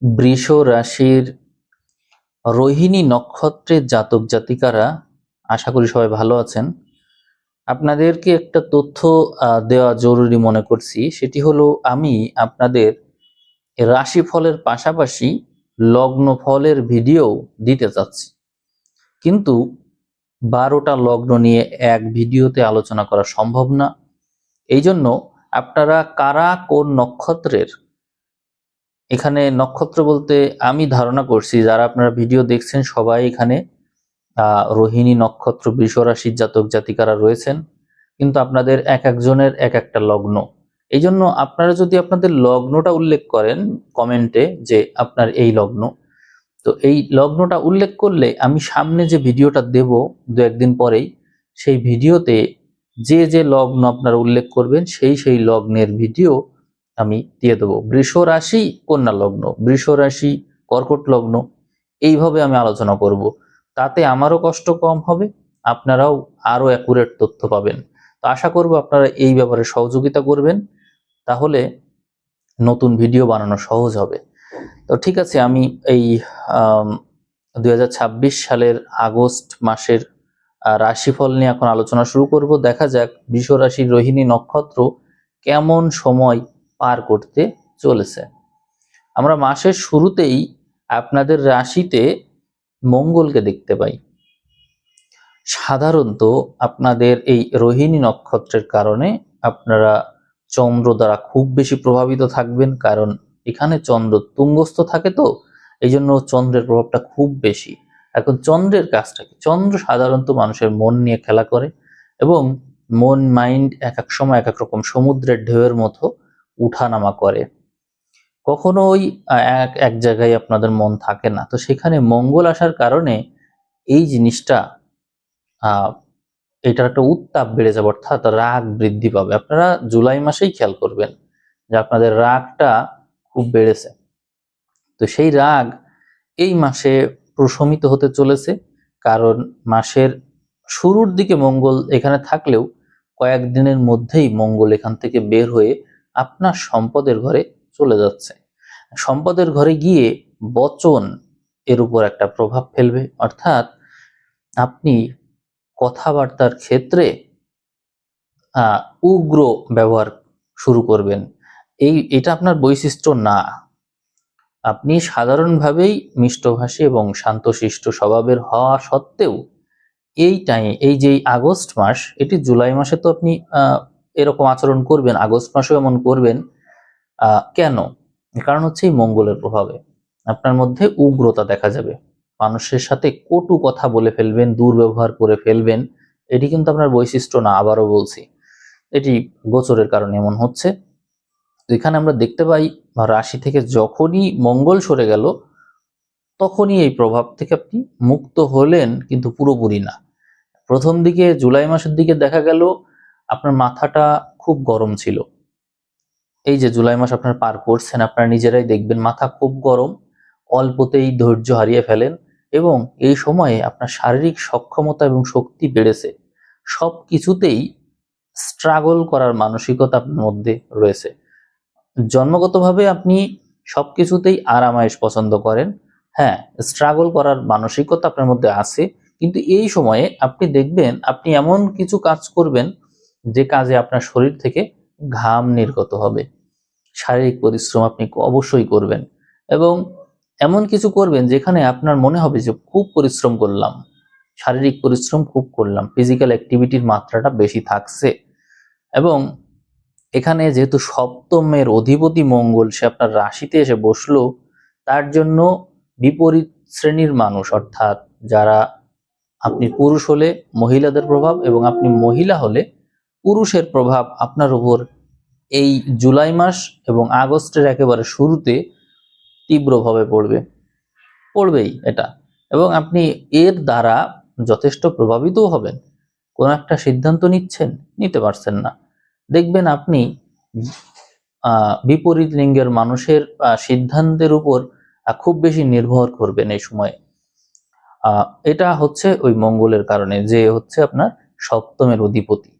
বৃষ রাশির রোহিণী নক্ষত্রের জাতক জাতিকারা, আশা করি সবাই ভালো আছেন। আপনাদেরকে একটা তথ্য দেওয়া জরুরি মনে করছি। সেটি হলো, আমি আপনাদের রাশিফলের পাশাপাশি লগ্ন ফলের ভিডিও দিতে চাচ্ছি, কিন্তু 12টা লগ্ন নিয়ে এক ভিডিওতে আলোচনা করা সম্ভব না। এই জন্য আপনারা কারা কোন নক্ষত্রের, এখানে নক্ষত্র বলতে আমি ধারণা করছি যারা আপনারা ভিডিও দেখছেন সবাই এখানে রোহিণী নক্ষত্র বৃষ রাশির জাতক জাতিকারা রয়েছেন, কিন্তু আপনাদের এক একজনের এক একটা লগ্ন। এই জন্য আপনারা যদি আপনাদের লগ্নটা উল্লেখ করেন কমেন্টে যে আপনার এই লগ্ন, তো এই লগ্নটা উল্লেখ করলে আমি সামনে যে ভিডিওটা দেব দু একদিন পরেই, সেই ভিডিওতে যে যে লগ্ন আপনারা উল্লেখ করবেন সেই লগ্নের ভিডিও আমি দিয়ে দেবো। বৃষ রাশি কন্যা লগ্ন, বৃষ রাশি কর্কট লগ্ন, এইভাবে আমি আলোচনা করব। তাতে আমারও কষ্ট কম হবে, আপনারাও আরো অ্যাকুরেট তথ্য পাবেন। তো আশা করব আপনারা এই ব্যাপারে সহযোগিতা করবেন, তাহলে নতুন ভিডিও বানানো সহজ হবে। তো ঠিক আছে, আমি এই 2026 সালের আগস্ট মাসের রাশিফল নিয়ে এখন আলোচনা শুরু করব। দেখা যাক বৃষ রাশির রোহিণী নক্ষত্র কেমন সময় পার করতে চলেছে। আমরা মাসের শুরুতেই আপনাদের রাশিতে মঙ্গলকে দেখতে পাই। সাধারণত আপনাদের এই রোহিণী নক্ষত্রের কারণে আপনারা চন্দ্র দ্বারা খুব বেশি প্রভাবিত থাকবেন, কারণ এখানে চন্দ্র তুঙ্গস্থ থাকে, তো এই জন্য চন্দ্রের প্রভাবটা খুব বেশি। এখন চন্দ্রের কাজটা কি? চন্দ্র সাধারণত মানুষের মন নিয়ে খেলা করে, এবং মন মাইন্ড এক এক সময় এক এক রকম সমুদ্রের ঢেউয়ের মতো উঠানামা করে। কখনো ওই এক জায়গায় আপনাদের মন থাকে না। তো সেখানে মঙ্গল আসার কারণে এই জিনিসটা এটার একটা উত্তাপ বেড়ে যাবে, অর্থাৎ রাগ বৃদ্ধি পাবে। আপনারা জুলাই মাসেই খেয়াল করবেন যে আপনাদের রাগটা খুব বেড়েছে। তো সেই রাগ এই মাসে প্রশমিত হতে চলেছে, কারণ মাসের শুরুর দিকে মঙ্গল এখানে থাকলেও কয়েকদিনের মধ্যেই মঙ্গল এখান থেকে বের হয়ে আপনার সম্পদের ঘরে চলে যাচ্ছে। সম্পদের ঘরে গিয়ে বচন এর উপর একটা প্রভাব ফেলবে, অর্থাৎ আপনি কথাবার্তার ক্ষেত্রে উগ্র ব্যবহার শুরু করবেন। এটা আপনার বৈশিষ্ট্য না। আপনি সাধারণভাবেই মিষ্টভাষী এবং শান্তশিষ্ট স্বভাবের হওয়া সত্ত্বেও এই যে আগস্ট মাস, এটি জুলাই মাসে তো আপনি এরকম আচরণ করবেন, আগস্ট মাসেও এমন করবেন। কেন? কারণ হচ্ছে এই মঙ্গলের প্রভাবে আপনার মধ্যে উগ্রতা দেখা যাবে, মানুষের সাথে কটু কথা বলে ফেলবেন, দুর্ব্যবহার করে ফেলবেন। এটি কিন্তু আপনার বৈশিষ্ট্য না, আবারও বলছি, এটি গোচরের কারণে এমন হচ্ছে। এখানে আমরা দেখতে পাই রাশি থেকে যখনই মঙ্গল সরে গেল তখনই এই প্রভাব থেকে আপনি মুক্ত হলেন, কিন্তু পুরোপুরি না। প্রথম দিকে জুলাই মাসের দিকে দেখা গেল আপনার মাথাটা খুব গরম ছিল। এই যে জুলাই মাস আপনার পার করছেন, আপনারা নিজেরাই দেখবেন মাথা খুব গরম, অল্পতেই ধৈর্য হারিয়ে ফেলেন, এবং এই সময়ে আপনার শারীরিক সক্ষমতা এবং শক্তি বেড়েছে। সব কিছুতেই স্ট্রাগল করার মানসিকতা আপনার মধ্যে রয়েছে। জন্মগতভাবে আপনি সবকিছুতেই আরামায়েশ পছন্দ করেন। হ্যাঁ, স্ট্রাগল করার মানসিকতা আপনার মধ্যে আছে, কিন্তু এই সময়ে আপনি দেখবেন আপনি এমন কিছু কাজ করবেন যে কাজে আপনার শরীর থেকে ঘাম নির্গত হবে। শারীরিক পরিশ্রম আপনি অবশ্যই করবেন, এবং এমন কিছু করবেন যেখানে আপনার মনে হবে যে খুব পরিশ্রম করলাম, শারীরিক পরিশ্রম খুব করলাম, ফিজিক্যাল অ্যাক্টিভিটির মাত্রাটা বেশি থাকছে। এবং এখানে যেহেতু সপ্তমের অধিপতি মঙ্গল সে আপনার রাশিতে এসে বসলো, তার জন্য বিপরীত শ্রেণীর মানুষ, অর্থাৎ যারা, আপনি পুরুষ হলে মহিলাদের প্রভাব, এবং আপনি মহিলা হলে পুরুষের প্রভাব আপনার উপর এই জুলাই মাস এবং আগস্টের একেবারে শুরুতে তীব্রভাবে পড়বেই এটা। এবং আপনি এর দ্বারা যথেষ্ট প্রভাবিতও হবেন। কোন একটা সিদ্ধান্ত নিতে পারছেন না, দেখবেন আপনি বিপরীত লিঙ্গের মানুষের সিদ্ধান্তের উপর খুব বেশি নির্ভর করবেন এই সময়ে। এটা হচ্ছে ওই মঙ্গলের কারণে, যে হচ্ছে আপনার সপ্তমের অধিপতি।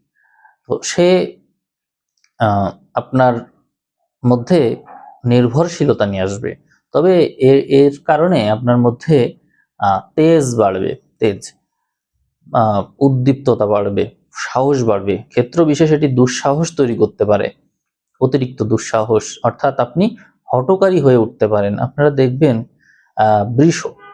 তো সে আপনার মধ্যে নির্ভরশীলতা নিয়ে আসবে। তবে এর কারণে আপনার মধ্যে তেজ বাড়বে, উদ্দীপ্ততা বাড়বে, সাহস বাড়বে, ক্ষেত্র বিশেষ এটি দুঃসাহস তৈরি করতে পারে, অতিরিক্ত দুঃসাহস, অর্থাৎ আপনি হঠকারী হয়ে উঠতে পারেন। আপনারা দেখবেন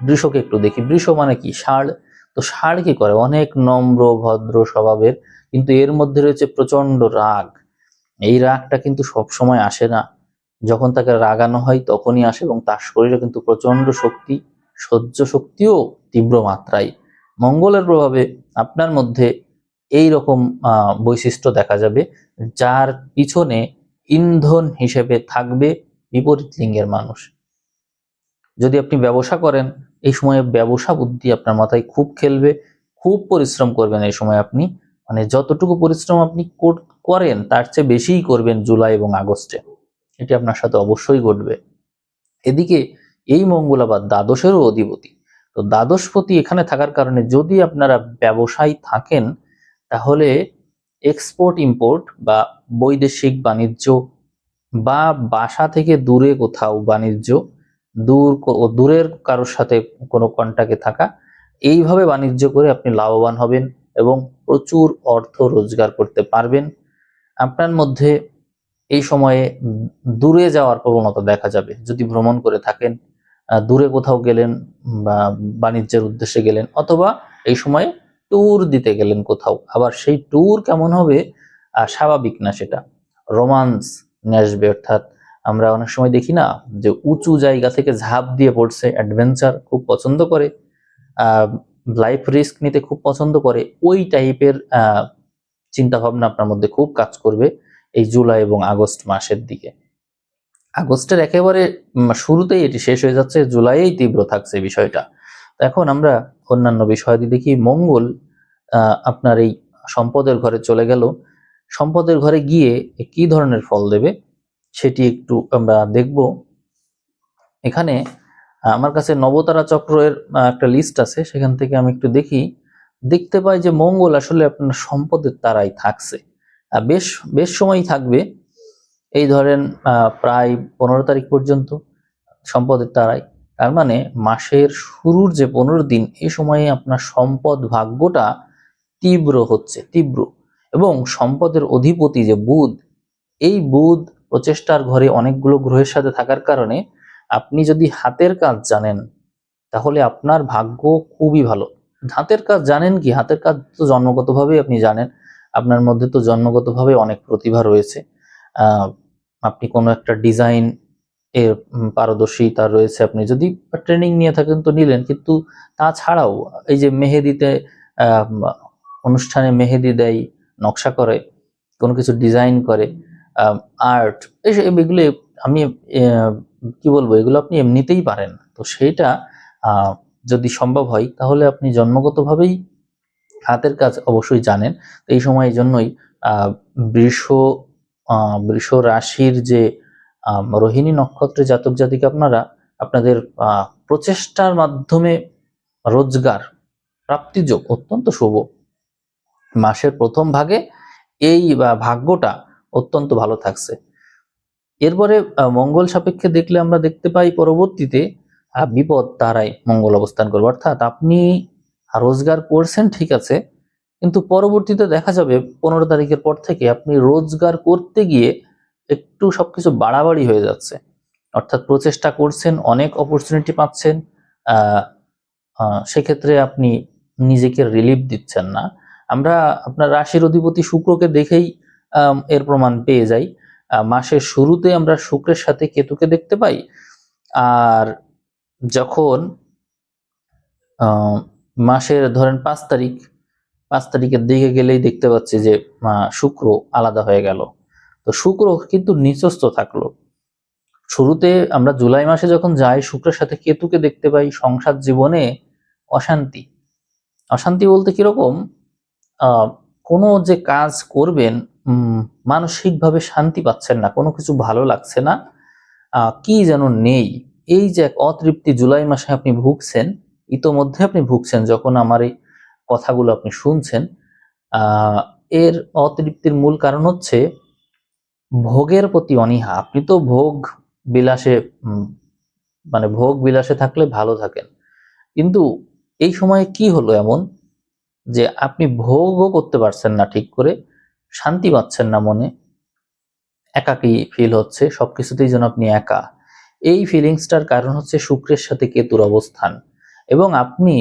বৃষকে একটু দেখি, বৃষ মানে কি? ষাঁড়। তো ষাঁড় কি করে? অনেক নম্র ভদ্র স্বভাবের, কিন্তু এর মধ্যে রয়েছে প্রচন্ড রাগ। এই রাগটা কিন্তু সব সময় আসে না, যখন তাকে রাগানো হয় তখনই আসে, এবং তার শরীরে কিন্তু প্রচন্ড শক্তি, সহ্য শক্তিও তীব্র মাত্রায়। মঙ্গলের প্রভাবে আপনার মধ্যে এই রকম বৈশিষ্ট্য দেখা যাবে, যার পিছনে ইন্ধন হিসেবে থাকবে বিপরীত লিঙ্গের মানুষ। যদি আপনি ব্যবসা করেন, এই সময়ে ব্যবসা বুদ্ধি আপনার মাথায় খুব খেলবে, খুব পরিশ্রম করবেন এই সময় আপনি, মানে যতটুকু পরিশ্রম আপনি করেন তার চেয়ে বেশিই করবেন জুলাই এবং আগস্টে, এটি আপনার সাথে অবশ্যই ঘটবে। এদিকে এই মঙ্গল আবার দ্বাদশেরও অধিপতি। তো দ্বাদশপতি এখানে থাকার কারণে যদি আপনারা ব্যবসায় থাকেন, তাহলে এক্সপোর্ট ইম্পোর্ট বা বৈদেশিক বাণিজ্য, বা বাসা থেকে দূরে কোথাও বাণিজ্য, দূরের কারোর সাথে কোনো কন্টাক্টে থাকা, এইভাবে বাণিজ্য করে আপনি লাভবান হবেন এবং প্রচুর অর্থ রোজগার করতে পারবেন। আপনার মধ্যে এই সময়ে দূরে যাওয়ার প্রবণতা দেখা যাবে। যদি ভ্রমণ করে থাকেন, দূরে কোথাও গেলেন বা বাণিজ্যের উদ্দেশ্যে গেলেন, অথবা এই সময়ে ট্যুর দিতে গেলেন কোথাও, আবার সেই ট্যুর কেমন হবে স্বাভাবিক না, সেটা রোমান্স নিয়ে আসবে। অর্থাৎ আমরা অনেক সময় দেখি না যে উঁচু জায়গা থেকে ঝাঁপ দিয়ে পড়ছে, অ্যাডভেঞ্চার খুব পছন্দ করে, লাইফ রিস্ক নিতে খুব পছন্দ করে, ওই টাইপের চিন্তা ভাবনা আপনার মধ্যে খুব কাজ করবে এই জুলাই এবং আগস্ট মাসের দিকে। আগস্টের একেবারে শুরুতেই এটি শেষ হয়ে যাচ্ছে, জুলাইয়েই তীব্র থাকছে বিষয়টা। এখন আমরা অন্যান্য বিষয়াদি দেখি। মঙ্গল আপনার এই সম্পদের ঘরে চলে গেল, সম্পদের ঘরে গিয়ে কি ধরনের ফল দেবে সেটি একটু আমরা দেখব। এখানে আমার কাছে নবতারা চক্রের একটা লিস্ট আছে, সেখান থেকে আমি একটু দেখতে পাই যে মঙ্গল আসলে আপনার সম্পদের তারাই থাকছে, বেশ বেশ সময়ই থাকবে। এই ধরেন প্রায় 15 তারিখ পর্যন্ত সম্পদের তারাই। তার মানে মাসের শুরুর যে 15 দিন, এই সময়ে আপনার সম্পদ ভাগ্যটা তীব্র, এবং সম্পদের অধিপতি যে বুধ, এই বুধ প্রচেষ্টার ঘরে অনেকগুলো গ্রহের সাথে থাকার কারণে আপনি যদি হাতের কাজ জানেন, তাহলে আপনার ভাগ্য খুবই ভালো। হাতের কাজ জানেন কি? হাতের কাজ তো জন্মগতভাবেই আপনি জানেন, আপনার মধ্যে তো জন্মগতভাবে অনেক প্রতিভা রয়েছে। আপনি কোনো একটা ডিজাইন এর পারদর্শিতা রয়েছে, আপনি যদি ট্রেনিং নিয়ে থাকেন তো নিলেন, কিন্তু তাছাড়াও এই যে মেহেদিতে অনুষ্ঠানে মেহেদি দেয়, নকশা করে, কোনো কিছু ডিজাইন করে, আর্ট, এগুলো আমি কি বলবো, এগুলো আপনি এমনিতেই পারেন। তো সেইটা যদি সম্ভব হয়, তাহলে আপনি জন্মগতভাবেই হাতের কাজ অবশ্যই জানেন। তো এই সময় জন্যই বৃষ রাশির যে রোহিণী নক্ষত্রের জাতক জাতিকা, আপনাদের প্রচেষ্টার মাধ্যমে রোজগার প্রাপ্তিযোগ অত্যন্ত শুভ। মাসের প্রথম ভাগে এই ভাগ্যটা অত্যন্ত ভালো থাকছে। এরপরে মঙ্গল সাপেক্ষে দেখলে আমরা দেখতে পাই পরবর্তীতে বিপদ তারাই মঙ্গল অবস্থান করবে। অর্থাৎ আপনি রোজগার করছেন ঠিক আছে, কিন্তু পরবর্তীতে দেখা যাবে 15 তারিখের পর থেকে আপনি রোজগার করতে গিয়ে একটু সবকিছু বাড়াবাড়ি হয়ে যাচ্ছে। অর্থাৎ প্রচেষ্টা করছেন, অনেক অপরচুনিটি পাচ্ছেন, সেক্ষেত্রে আপনি নিজেকে রিলিফ দিচ্ছেন না। আমরা আপনার রাশির অধিপতি শুক্রকে দেখেই এর প্রমাণ পেয়ে যাই। মাসের শুরুতে আমরা শুক্রের সাথে কেতুকে দেখতে পাই, আর যখন মাসের ধরেন 5 তারিখের দিকে গেলেই দেখতে পাচ্ছি যে শুক্র আলাদা হয়ে গেল। তো শুক্র কিন্তু নিচস্থ থাকলো। শুরুতে আমরা জুলাই মাসে যখন যাই, শুক্রের সাথে কেতুকে দেখতে পাই, সংসার জীবনে অশান্তি বলতে কিরকম, কোনো যে কাজ করবেন মানসিকভাবে শান্তি পাচ্ছেন না, কোনো কিছু ভালো লাগছে না, কি যেন নেই, এই যে এক অতৃপ্তি জুলাই মাসে আপনি ভুগছেন, ইতোমধ্যে আপনি ভুগছেন যখন আমার এই কথাগুলো আপনি শুনছেন। এর অতৃপ্তির মূল কারণ হচ্ছে ভোগের প্রতি অনীহা। আপনি তো ভোগ বিলাসে মানে ভোগ বিলাসে থাকলে ভালো থাকেন। কিন্তু এই সময়ে কি হলো এমন যে আপনি ভোগও করতে পারছেন না ঠিক করে, শান্তি পাচ্ছেন না মনে, একাকী ফিল হচ্ছে, সবকিছুতেই যেন আপনি একা। এই ফিলিংসটার কারণ হচ্ছে শুক্রের সাথে কেতুর অবস্থান, এবং আপনি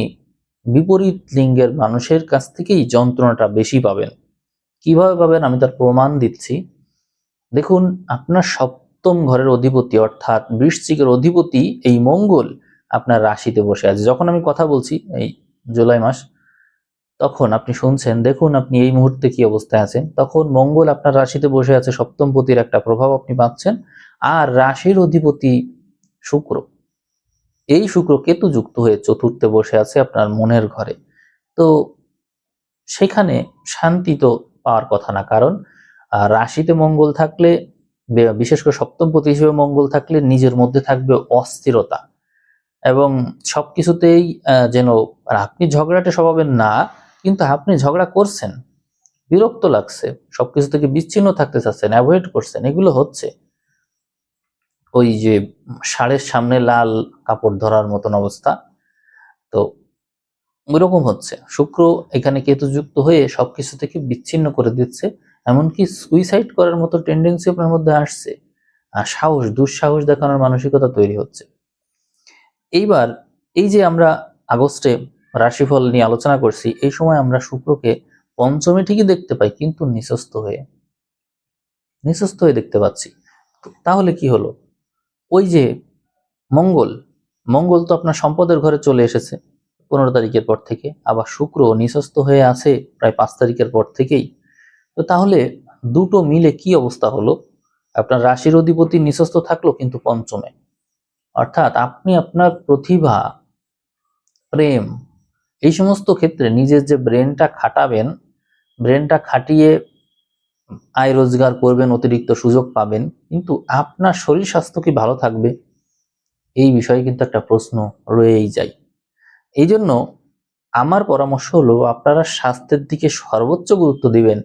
বিপরীত লিঙ্গের মানুষের কাছ থেকেই যন্ত্রণাটা বেশি পাবেন। কিভাবে পাবেন আমি তার প্রমাণ দিচ্ছি। দেখুন, আপনার সপ্তম ঘরের অধিপতি অর্থাৎ বৃশ্চিকের অধিপতি এই মঙ্গল আপনার রাশিতে বসে আছে। যখন আমি কথা বলছি এই জুলাই মাস, তখন আপনি শুনছেন, দেখুন আপনি এই মুহূর্তে কি অবস্থায় আছেন, তখন মঙ্গল আপনার রাশিতে বসে আছে, সপ্তম পতির একটা প্রভাব আপনি পাচ্ছেন। আর রাশির অধিপতি শুক্র, এই শুক্র কেতু যুক্ত হয়ে চতুর্থে বসে আছে আপনার মনের ঘরে। তো সেখানে শান্তি তো পাওয়ার কথা না, কারণ রাশিতে মঙ্গল থাকলে, বিশেষ করে সপ্তম পতি হিসেবে মঙ্গল থাকলে নিজের মধ্যে থাকবে অস্থিরতা, এবং সবকিছুতেই যেন আপনি ঝগড়াটে স্বভাবের না, কিন্তু আপনি ঝগড়া করছেন, বিরক্ত লাগছে, সবকিছু থেকে বিচ্ছিন্ন থাকতে চাচ্ছেন, অ্যাভয়েড করছেন, এগুলো হচ্ছে ওই যে ষাঁড়ের সামনে লাল কাপড় ধরার মতন অবস্থা। তো ওইরকম হচ্ছে, শুক্র এখানে কেতুযুক্ত হয়ে সবকিছু থেকে বিচ্ছিন্ন করে দিচ্ছে, এমনকি সুইসাইড করার মতো টেন্ডেন্সি আপনার মধ্যে আসছে, আর দুঃসাহস দেখানোর মানসিকতা তৈরি হচ্ছে। এইবার এই যে আমরা আগস্টে রাশিফল নিয়ে আলোচনা করছি, এই সময় আমরা শুক্রকে পঞ্চমে ঠিকই দেখতে পাই, কিন্তু নিচস্থ হয়ে দেখতে পাচ্ছি। তাহলে কি হলো? ওই যে মঙ্গল মঙ্গল তো আপনার সম্পদের ঘরে চলে এসেছে 15 তারিখের পর থেকে, আবার শুক্র নিচস্থ হয়ে আছে প্রায় 5 তারিখের পর থেকেই। তো তাহলে দুটো মিলে কি অবস্থা হলো? আপনার রাশির অধিপতি নিচস্থ থাকলো কিন্তু পঞ্চমে, অর্থাৎ আপনি আপনার প্রতিভা, প্রেম, এই সমস্ত ক্ষেত্রে নিজের যে ব্রেনটা খাটাবেন, ব্রেনটা খাটিয়ে আয় রোজগার করবেন, অতিরিক্ত সুযোগ পাবেন, কিন্তু আপনার শরীর স্বাস্থ্য কি ভালো থাকবে? এই বিষয়ে কিন্তু একটা প্রশ্ন রয়েই যায়। এই জন্য আমার পরামর্শ হলো আপনারা স্বাস্থ্যের দিকে সর্বোচ্চ গুরুত্ব দিবেন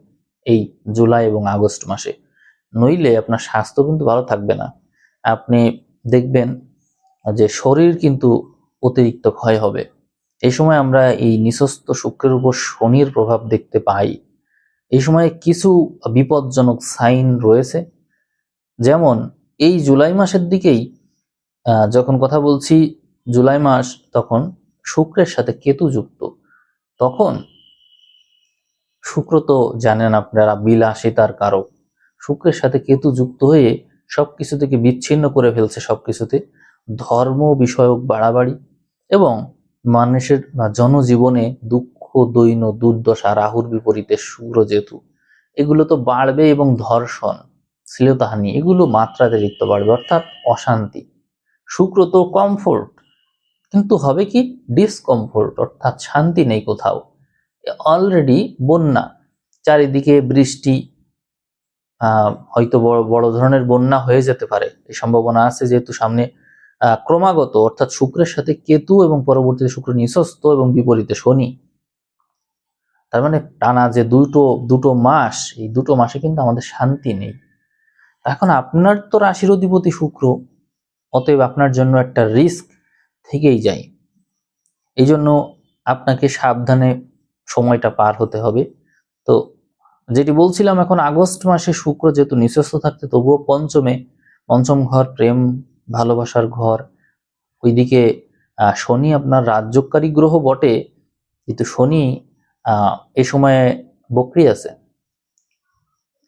এই জুলাই এবং আগস্ট মাসে, নইলে আপনার স্বাস্থ্য কিন্তু ভালো থাকবে না। আপনি দেখবেন যে শরীর কিন্তু অতিরিক্ত ক্ষয় হবে। এই সময় আমরা এই নিঃস্ব শুক্রের উপর শনির প্রভাব দেখতে পাই। এই সময়ে কিছু বিপজ্জনক সাইন রয়েছে, যেমন এই জুলাই মাসের দিকেই যখন কথা বলছি, জুলাই মাস তখন শুক্রের সাথে কেতু যুক্ত, তখন শুক্র তো জানেন আপনারা বিলাসিতার কারক, শুক্রের সাথে কেতু যুক্ত হয়ে সবকিছু থেকে বিচ্ছিন্ন করে ফেলছে, সবকিছুতে ধর্ম বিষয়ক বাড়াবাড়ি, এবং মানুষের জনজীবনে দুঃখ, দৈন্য, দুর্দশা, রাহুর বিপরীতে শুক্র যেহেতু, এগুলো তো বাড়বে, এবং ধর্ষণ, শ্লীলতাহানি, এগুলো মাত্রাতিরিক্ত বাড়বে, অর্থাৎ অশান্তি। শুক্র তো কমফোর্ট, কিন্তু হবে কি ডিসকমফোর্ট, অর্থাৎ শান্তি নেই কোথাও। অলরেডি বন্যা, চারিদিকে বৃষ্টি, হয়তো বড় বড় ধরনের বন্যা হয়ে যেতে পারে, এই সম্ভাবনা আছে, যেহেতু সামনে ক্রমাগত, অর্থাৎ শুক্রের সাথে কেতু এবং পরবর্তীতে শুক্র নিঃস্ব এবং বিপরীতে শনি, তার মানে টানা যে দুটো মাস, এই দুটো মাসে কিন্তু আমাদের শান্তি নেই। এখন আপনার তো রাশির অধিপতি শুক্র, অতএব আপনার জন্য একটা রিস্ক থেকেই যায়। এই জন্য আপনাকে সাবধানে সময়টা পার হতে হবে। তো যেটি বলছিলাম, এখন আগস্ট মাসে শুক্র যেহেতু নিঃস্ব থাকতে, তবুও পঞ্চম ঘর, প্রেম ভালোবাসার ঘর, ওইদিকে শনি আপনার রাজ্যকারী গ্রহ বটে, কিন্তু শনি এই সময়ে বকরি আছে।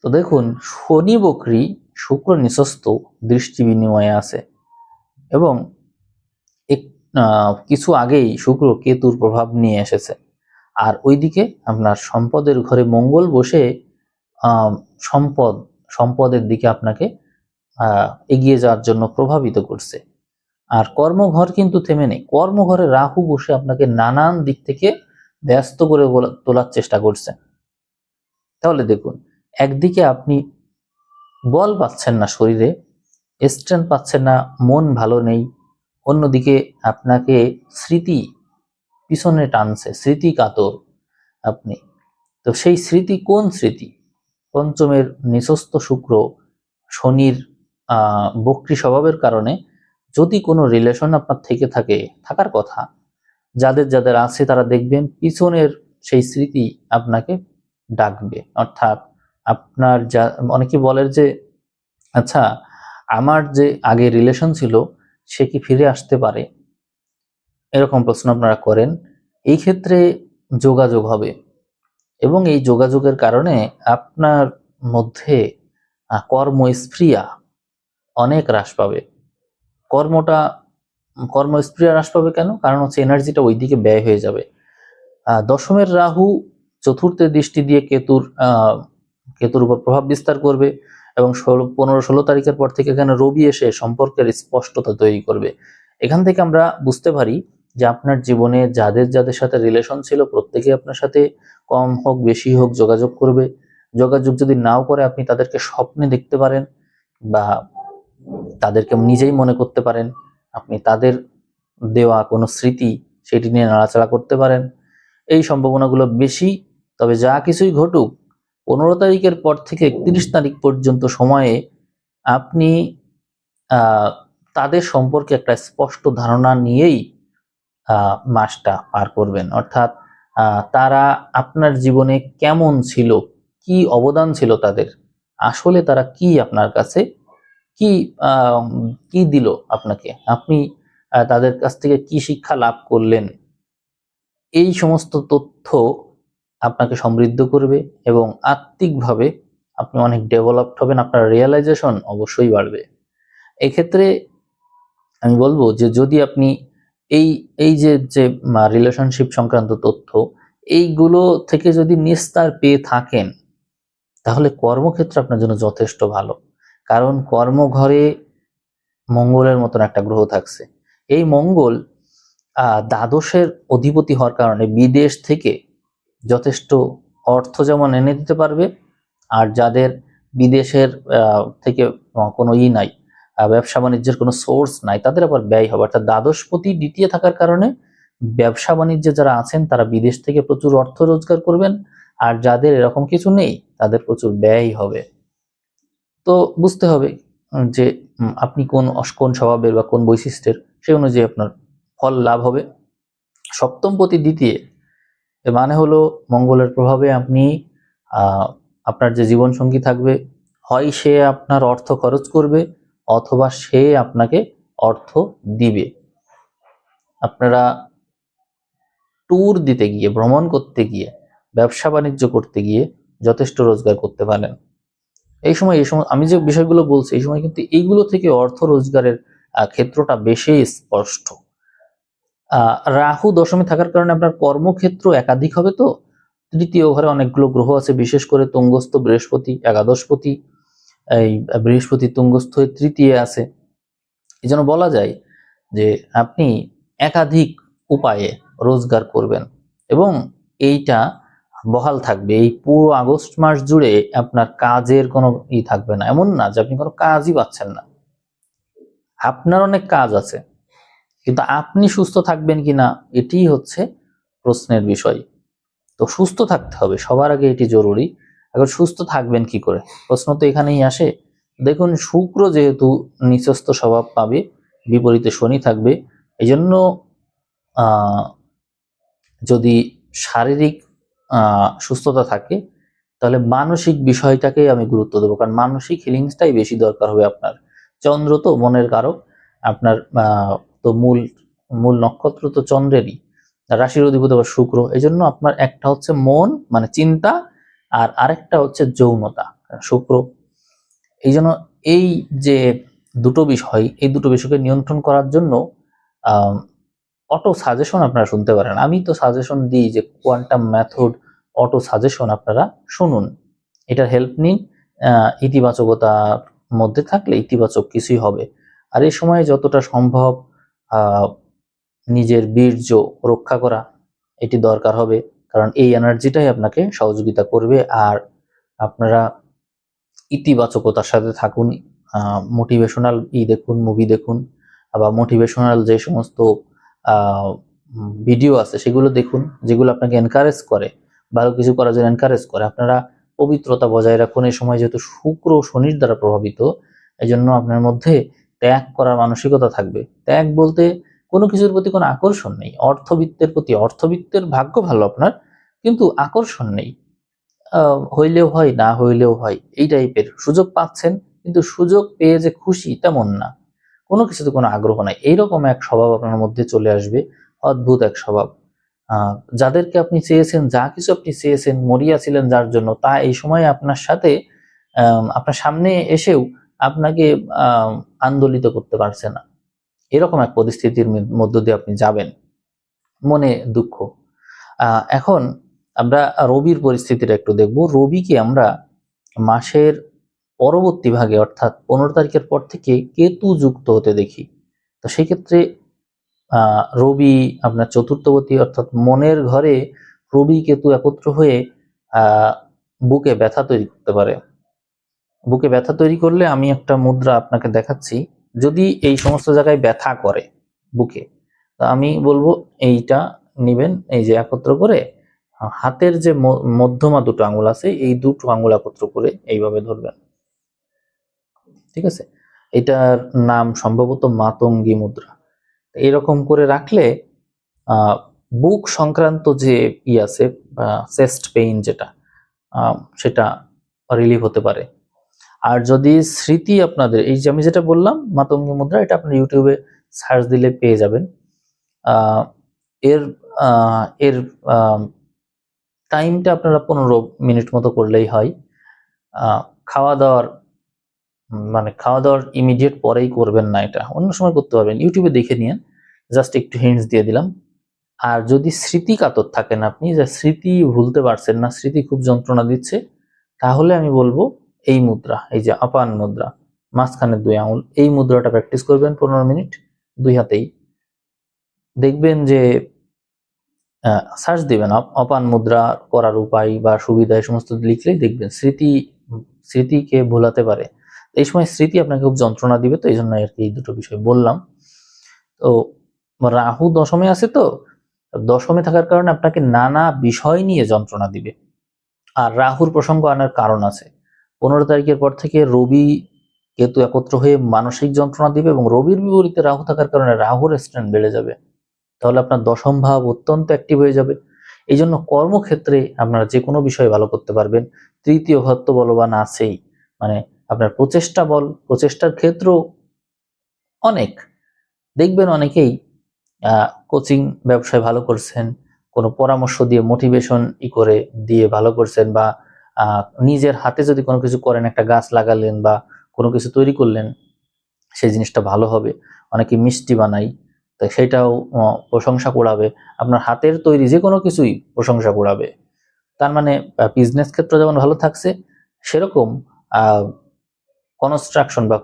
তো দেখুন, শনি বকরি, শুক্র নিঃস্ব, দৃষ্টি বিনিময়ে আছে, এবং কিছু আগেই শুক্র কেতুর প্রভাব নিয়ে এসেছে। আর ওইদিকে আপনার সম্পদের ঘরে মঙ্গল বসে সম্পদের দিকে আপনাকে এগিয়ে যাওয়ার জন্য প্রভাবিত করছে। আর কর্মঘর কিন্তু থেমে নেই, কর্মঘরে রাহু বসে আপনাকে নানান দিক থেকে ব্যস্ত করে তোলার চেষ্টা করছে। তাহলে দেখুন, একদিকে আপনি বল পাচ্ছেন না, শরীরে স্ট্রেংথ পাচ্ছেন না, মন ভালো নেই, অন্যদিকে আপনাকে স্মৃতি পিছনে টানছে, স্মৃতি কাতর আপনি। তো সেই স্মৃতি কোন স্মৃতি? পঞ্চমের নিঃস্ব শুক্র শনির বক্রী স্বভাবের কারণে যদি কোনো রিলেশন আপনার থেকে থাকার কথা, যাদের যাদের আছে তারা দেখবেন পিছনের সেই স্মৃতি আপনাকে ডাকবে। অর্থাৎ আপনার অনেকে বলে যে আচ্ছা আমার যে আগে রিলেশন ছিল সে কি ফিরে আসতে পারে, এরকম প্রশ্ন আপনারা করেন। এই ক্ষেত্রে যোগাযোগ হবে এবং এই যোগাযোগের কারণে আপনার মধ্যে কর্মস্পৃহা অনেক হ্রাস পাবে। কর্মস্পৃহা হ্রাস পাবে কেন? কারণ হচ্ছে এনার্জিটা ওইদিকে ব্যয় হয়ে যাবে। দশমের রাহু চতুর্থের দৃষ্টি দিয়ে কেতুর উপর প্রভাব বিস্তার করবে এবং 15-16 তারিখের পর থেকে এখানে রবি এসে সম্পর্কের স্পষ্টতা তৈরি করবে। এখান থেকে আমরা বুঝতে পারি যে আপনার জীবনে যাদের যাদের সাথে রিলেশন ছিল প্রত্যেকে আপনার সাথে কম হোক বেশি হোক যোগাযোগ করবে। যোগাযোগ যদি নাও করে আপনি তাদেরকে স্বপ্নে দেখতে পারেন বা তাদেরকে নিজেই মনে করতে পারেন, আপনি তাদের দেওয়া কোনো স্মৃতি সেটি নিয়ে নাড়াচাড়া করতে পারেন। এই সম্ভাবনাগুলো বেশি। তবে যা কিছুই ঘটুক 15 তারিখের পর থেকে 31 তারিখ পর্যন্ত সময়ে আপনি তাদের সম্পর্কে একটা স্পষ্ট ধারণা নিয়েই মাসটা পার করবেন। অর্থাৎ তারা আপনার জীবনে কেমন ছিল, কি অবদান ছিল তাদের, আসলে তারা কি আপনার কাছে কি দিল আপনাকে, আপনি তাদের কাছ থেকে কি শিক্ষা লাভ করলেন, এই সমস্ত তথ্য আপনাকে সমৃদ্ধ করবে এবং আত্মিকভাবে আপনি অনেক ডেভেলপড হবেন, আপনার রিয়েলাইজেশন অবশ্যই বাড়বে। এক্ষেত্রে আমি বলবো যে যদি আপনি এই যে রিলেশনশিপ সংক্রান্ত তথ্য এইগুলো থেকে যদি নিস্তার পেয়ে থাকেন তাহলে কর্মক্ষেত্র আপনার জন্য যথেষ্ট ভালো। কারণ কর্মঘরে মঙ্গলের মতন একটা গ্রহ থাকছে। এই মঙ্গল দ্বাদশের অধিপতি হওয়ার কারণে বিদেশ থেকে যথেষ্ট অর্থ যেমন এনে দিতে পারবে, আর যাদের বিদেশের থেকে কোনো নাই, ব্যবসা বাণিজ্যের কোনো সোর্স নাই, তাদের আবার ব্যয় হবে। অর্থাৎ দ্বাদশপতি দ্বিতীয় থাকার কারণে ব্যবসা বাণিজ্যে যারা আছেন তারা বিদেশ থেকে প্রচুর অর্থ রোজগার করবেন, আর যাদের এরকম কিছু নেই তাদের প্রচুর ব্যয় হবে। তো বুঝতে হবে যে আপনি কোন স্বভাবের বা কোন বৈশিষ্ট্যের, সেই অনুযায়ী আপনার ফল লাভ হবে। সপ্তমপতি দ্বিতীয়, এর মানে হলো মঙ্গলের প্রভাবে আপনি আপনার যে জীবন সঙ্গী থাকবে, হয় সে আপনার অর্থ খরচ করবে অথবা সে আপনাকে অর্থ দিবে। আপনারা ট্যুর দিতে গিয়ে, ভ্রমণ করতে গিয়ে, ব্যবসা বাণিজ্য করতে গিয়ে যথেষ্ট রোজগার করতে পারেন। এই সময় আমি যে বিষয়গুলো বলছি এই সময় কিন্তু এইগুলো থেকে অর্থ রোজগারের ক্ষেত্রটা বেশি স্পষ্ট। রাহু দশমে থাকার কারণে আপনার কর্মক্ষেত্র একাধিক হবে। তো তৃতীয় ঘরে অনেকগুলো গ্রহ আছে, বিশেষ করে তুঙ্গস্থ বৃহস্পতি, একাদশপতি, এই বৃহস্পতি তুঙ্গস্থ তৃতীয় আছে। এই জন্য বলা যায় যে আপনি একাধিক উপায়ে রোজগার করবেন এবং এইটা বহাল থাকবে। এই পুরো আগস্ট মাস জুড়ে আপনার কাজের কোনো থাকবে না। এমন না যে আপনি কোনো কাজই পাচ্ছেন না, আপনার অনেক কাজ আছে, কিন্তু আপনি সুস্থ থাকবেন কিনা এটি হচ্ছে প্রশ্নের বিষয়। তো সুস্থ থাকতে হবে সবার আগে, এটি জরুরি। এখন সুস্থ থাকবেন কি করে, প্রশ্ন তো এখানেই আসে। দেখুন, শুক্র যেহেতু নিচস্থ স্বভাব পাবে, বিপরীতে শনি থাকবে, এই জন্য যদি শারীরিক সুস্থতা থাকে তাহলে মানসিক বিষয়টাকে আমি গুরুত্ব দেবো, কারণ মানসিক হিলিংসটাই বেশি দরকার হবে আপনার। চন্দ্র তো মনের কারক, আপনার তো মূল নক্ষত্র তো চন্দ্রেরই, রাশির অধিপতি আবার শুক্র। এই জন্য আপনার একটা হচ্ছে মন মানে চিন্তা, আর আরেকটা হচ্ছে যৌনতা শুক্র। এই জন্য এই যে দুটো বিষয়, এই দুটো বিষয়কে নিয়ন্ত্রণ করার জন্য অটো সাজেশন আপনারা শুনতে পারেন। আমি তো সাজেশন দিই যে কোয়ান্টাম মেথড অটো সাজেশন আপনারা শুনুন, এটার হেল্প নিন। ইতিবাচকতার মধ্যে থাকলে ইতিবাচক কিছুই হবে। আর এই সময়ে যতটা সম্ভব নিজের বীর্য রক্ষা করা এটি দরকার হবে, কারণ এই এনার্জিটাই আপনাকে সহযোগিতা করবে। আর আপনারা ইতিবাচকতার সাথে থাকুন, মোটিভেশনাল দেখুন, মুভি দেখুন, বা মোটিভেশনাল যে সমস্ত ভিডিও আছে সেগুলো দেখুন, যেগুলো আপনাকে এনকারেজ করে, ভালো কিছু করার জন্য এনকারেজ করে। আপনারা পবিত্রতা বজায় রাখুন। এই সময় যেহেতু শুক্র শনির দ্বারা প্রভাবিত, এই জন্য আপনার মধ্যে ত্যাগ করার মানসিকতা থাকবে। ত্যাগ বলতে কোনো কিছুর প্রতি কোনো আকর্ষণ নেই, অর্থবিত্তের ভাগ্য ভালো আপনার, কিন্তু আকর্ষণ নেই। হইলেও হয়, না হইলেও হয়, এই টাইপের। সুযোগ পাচ্ছেন, কিন্তু সুযোগ পেয়ে যে খুশি তেমন না, কোনো কিছুতে কোনো আগ্রহ নাই, এইরকম এক স্বভাব আপনার মধ্যে চলে আসবে। অদ্ভুত এক স্বভাব। যাদেরকে আপনি চেয়েছেন, যা কিছু আপনি চেয়েছেন, মরিয়াছিলেন যার জন্য, তা এই সময় আপনার সাথে আপনার সামনে এসেও আপনাকে আন্দোলিত করতে পারছে না। এরকম এক পরিস্থিতির মধ্য দিয়ে আপনি যাবেন, মনে দুঃখ। এখন আমরা রবির পরিস্থিতিটা একটু দেখব। রবিকে আমরা মাসের পরবর্তী ভাগে অর্থাৎ 15 তারিখের পর থেকে কেতু যুক্ত হতে দেখি। তো সেই ক্ষেত্রে রবি আপনার চতুর্থপতি, অর্থাৎ মনের ঘরে রবি কেতু একত্র হয়ে বুকে ব্যথা তৈরি করতে পারে। বুকে ব্যথা তৈরি করলে আমি একটা মুদ্রা আপনাকে দেখাচ্ছি। যদি এই সমস্ত জায়গায় ব্যথা করে বুকে, তো আমি বলবো এইটা নিবেন, এই যে একত্র করে হাতের যে মধ্যমা দুটো আঙ্গুল আছে, এই দুটো আঙ্গুল একত্র করে এইভাবে ধরবেন, ঠিক আছে? এটার নাম সম্ভবত মাতঙ্গী মুদ্রা। এরকম করে রাখলে বুক সংক্রান্ত যে আছে, চেস্ট পেইন যেটা, সেটা রিলিভ হতে পারে। আর যদি স্মৃতি আপনাদের, এই যে আমি যেটা বললাম মাতঙ্গী মুদ্রা, এটা আপনি ইউটিউবে সার্চ দিলে পেয়ে যাবেন। এর এর টাইমটা আপনারা 15 মিনিট মতো করলেই হয়। খাওয়া দাওয়ার ইমিডিয়েট পরেই করবেন না, এটা অন্য সময় করতে পারবেন, ইউটিউবে দেখে নিন, জাস্ট একটু হিন্টস দিয়ে দিলাম। আর যদি স্মৃতি কাতর থাকেন, আপনি যে স্মৃতি ভুলতে পারছেন না, স্মৃতি খুব যন্ত্রণা দিচ্ছে, তাহলে আমি বলবো এই মুদ্রা, এই যে আপান মুদ্রা, মাঝখানের 2 আঙুল, এই মুদ্রাটা প্র্যাকটিস করবেন 15 মিনিট 2 হাতেই। দেখবেন যে সার্চ দিবেন অপান মুদ্রা করার উপায় বা সুবিধা, এই সমস্ত লিখলেই দেখবেন স্মৃতিকে ভোলাতে পারে। এই সময় স্মৃতি আপনাকে খুব যন্ত্রণা দিবে, তো এই জন্য আর কি এই দুটো বিষয় বললাম। তো রাহু দশমে আছে, তো দশমে থাকার কারণে আপনাকে নানা বিষয় নিয়ে যন্ত্রণা দিবে। আর রাহুর প্রসঙ্গ আনার কারণ আছে। 15 তারিখের পর থেকে রবি কেতু একত্র হয়ে মানসিক যন্ত্রণা দিবে, এবং রবির বিপরীতে রাহু থাকার কারণে রাহুর স্ট্রেন্থ বেড়ে যাবে। তাহলে আপনার দশম ভাব অত্যন্ত অ্যাক্টিভ হয়ে যাবে। এই জন্য কর্মক্ষেত্রে আপনারা যে কোনো বিষয় ভালো করতে পারবেন। তৃতীয় ভাবত্ব বলবান আছেই, মানে আপনার প্রচেষ্টার ক্ষেত্র অনেক। দেখবেন অনেকেই কোচিং ব্যবসায় ভালো করছেন, কোনো পরামর্শ দিয়ে মোটিভেশন করে দিয়ে ভালো করছেন, বা নিজের হাতে যদি কোনো কিছু করেন, একটা গাছ লাগালেন বা কোনো কিছু তৈরি করলেন, সেই জিনিসটা ভালো হবে। অনেকে মিষ্টি বানাই, তো সেটাও প্রশংসা কুড়াবে। আপনার হাতের তৈরি যে কোনো কিছুই প্রশংসা কুড়াবে। তার মানে বিজনেস ক্ষেত্র যেমন ভালো থাকছে, সেরকম কনস্ট্রাকশন বা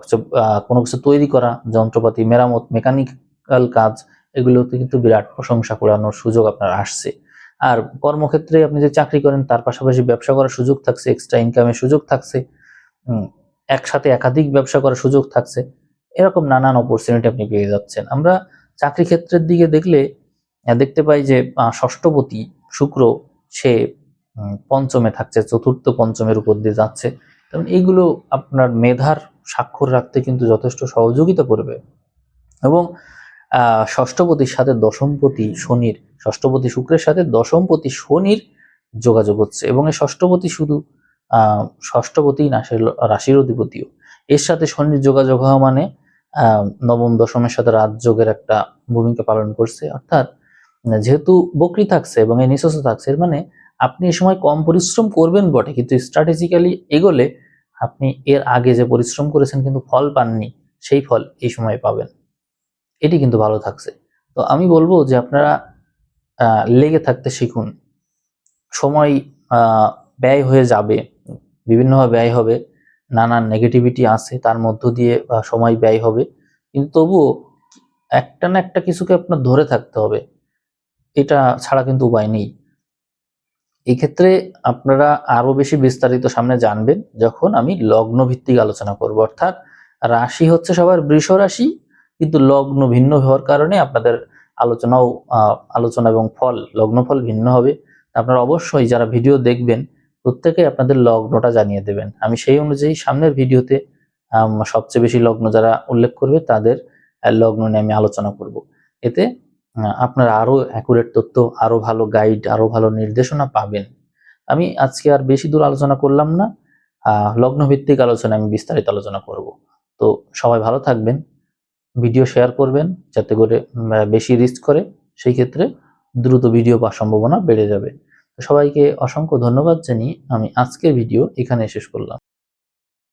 কোনো কিছু তৈরি করা, যন্ত্রপাতি মেরামত, মেকানিক্যাল কাজ, এগুলোতে কিন্তু বিরাট প্রশংসা কুড়ানোর সুযোগ আপনার আসছে। আর কর্মক্ষেত্রে আপনি যে চাকরি করেন, তার পাশাপাশি ব্যবসা করার সুযোগ থাকছে, এক্সট্রা ইনকামের সুযোগ থাকছে, একসাথে একাধিক ব্যবসা করার সুযোগ থাকছে, এরকম নানান অপরচুনিটি আপনি পেয়ে যাচ্ছেন। আমরা চাকরি ক্ষেত্রের দিকে দেখতে পাই যে ষষ্ঠপতি শুক্র, সে পঞ্চমে থাকছে, চতুর্থ পঞ্চমের উপর দিয়ে যাচ্ছে। কারণ এইগুলো আপনার মেধার স্বাক্ষর রাখতে কিন্তু যথেষ্ট সহযোগিতা করবে। এবং ষষ্ঠপতির সাথে দশমপতি শনির, ষষ্ঠপতি শুক্রের সাথে দশমপতি শনির যোগাযোগ হচ্ছে, এবং এই ষষ্ঠপতি শুধু ষষ্ঠপতি না, সে রাশির অধিপতিও। এর সাথে শনির যোগাযোগ হওয়া মানে নবম দশমের সাথে রাজযোগের একটা ভূমিকা পালন করছে। অর্থাৎ যেহেতু বকরি থাকছে এবং এই নিঃস্ব থাকছে, এর মানে আপনি এই সময় কম পরিশ্রম করবেন বটে, কিন্তু স্ট্র্যাটেজিক্যালি এগোলে আপনি এর আগে যে পরিশ্রম করেছেন কিন্তু ফল পাননি, সেই ফল এই সময় পাবেন। এটি কিন্তু ভালো থাকছে। তো আমি বলবো যে আপনারা লেগে থাকতে শিখুন। সময় ব্যয় হয়ে যাবে, বিভিন্নভাবে ব্যয় হবে, নানান নেগেটিভিটি আছে, তার মধ্য দিয়ে সময় ব্যয় হবে, কিন্তু তবুও একটা না একটা কিছুকে আপনার ধরে থাকতে হবে, এটা ছাড়া কিন্তু উপায় নেই। এই ক্ষেত্রে আপনারা আরো বেশি বিস্তারিত সামনে জানবেন যখন আমি লগ্ন ভিত্তিক আলোচনা করব। অর্থাৎ রাশি হচ্ছে সবার বৃষ রাশি, কিন্তু লগ্ন ভিন্ন হওয়ার কারণে আপনাদের আলোচনা এবং লগ্নফল ভিন্ন হবে। আপনারা অবশ্যই যারা ভিডিও দেখবেন প্রত্যেকে আপনাদের লগ্নটা জানিয়ে দেবেন, আমি সেই অনুযায়ী সামনের ভিডিওতে সবচেয়ে বেশি লগ্ন যারা উল্লেখ করবে তাদের লগ্ন নিয়ে আমি আলোচনা করব। এতে আপনারা আরো অ্যাকুরেট তথ্য, আরো ভালো গাইড, আরো ভালো নির্দেশনা পাবেন। আমি আজকে আর বেশি দূর আলোচনা করলাম না, লগ্ন ভিত্তিক আলোচনা আমি বিস্তারিত আলোচনা করব। তো সবাই ভালো থাকবেন, ভিডিও শেয়ার করবেন যাতে করে বেশি রিস্ক করে, সেই ক্ষেত্রে দ্রুত ভিডিও পাওয়ার সম্ভাবনা বেড়ে যাবে। সবাইকে অসংখ্য ধন্যবাদ জানিয়ে আমি আজকের ভিডিও এখানে শেষ করলাম।